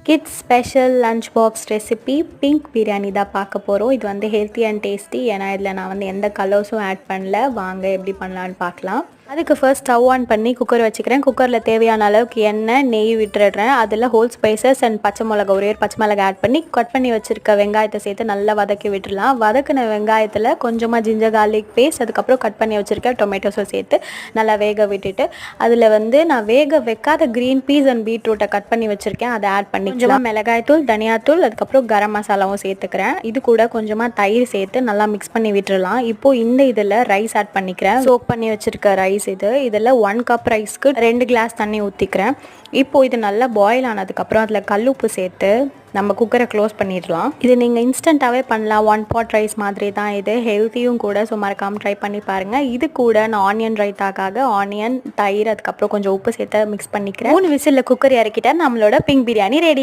Kids special lunch box recipe pink biryani தான் பார்க்க போகிறோம். இது வந்து ஹெல்த்தி அண்ட் டேஸ்டி. ஏன்னா இதில் நான் வந்து எந்த கலர்ஸும் ஆட் பண்ணல. வாங்க எப்படி பண்ணலான்னு பார்க்கலாம். அதுக்கு ஃபர்ஸ்ட் ஸ்டவ் ஆன் பண்ணி குக்கர் வச்சுக்கிறேன். குக்கரில் தேவையான அளவுக்கு எண்ணெய் நெய் விட்டுடுறேன். அதில் ஹோல் ஸ்பைசஸ் அண்ட் பச்சை மிளகா ஒரே பச்சை மிளகா ஆட் பண்ணி கட் பண்ணி வச்சுருக்க வெங்காயத்தை சேர்த்து நல்லா வதக்கி விட்டுடலாம். வதக்கின வெங்காயத்தில் கொஞ்சமாக ஜிஞ்சர் கார்லிக் பேஸ்ட், அதுக்கப்புறம் கட் பண்ணி வச்சுருக்க டொமேட்டோஸை சேர்த்து நல்லா வேக விட்டுட்டு அதில் வந்து நான் வேக வைக்காத க்ரீன் பீஸ் அண்ட் பீட்ரூட்டை கட் பண்ணி வச்சுருக்கேன். அதை ஆட் பண்ணி கொஞ்சமாக மிளகாய்த்தூள், தனியாத்தூள், அதுக்கப்புறம் கரம் மசாலாவும் சேர்த்துக்கிறேன். இது கூட கொஞ்சமாக தயிர் சேர்த்து நல்லா மிக்ஸ் பண்ணி விட்டுடலாம். இப்போது இந்த இதில் ரைஸ் ஆட் பண்ணிக்கிறேன். சோக் பண்ணி வச்சுருக்க ரைஸ் இதில் 1 கப் ரைஸ்க்கு 2 கிளாஸ் தண்ணி ஊற்றிக்கிறேன். இப்போது இது நல்லா பாயில் ஆனதுக்கப்புறம் அதில் கல்லுப்பு சேர்த்து நம்ம குக்கரை க்ளோஸ் பண்ணிடலாம். இது நீங்கள் இன்ஸ்டண்ட்டாகவே பண்ணலாம். 1 பாட் ரைஸ் மாதிரி தான். இது ஹெல்த்தியும் கூட. ஸோ மறக்காமல் ட்ரை பண்ணி பாருங்கள். இது கூட நான் ஆனியன் ரைத்தாக்காக ஆனியன், தயிர், அதுக்கப்புறம் கொஞ்சம் உப்பு சேர்த்து மிக்ஸ் பண்ணிக்கிறேன். 3 விசிலில் குக்கர் இறக்கிட்டா நம்மளோட பிங்க் பிரியாணி ரெடி.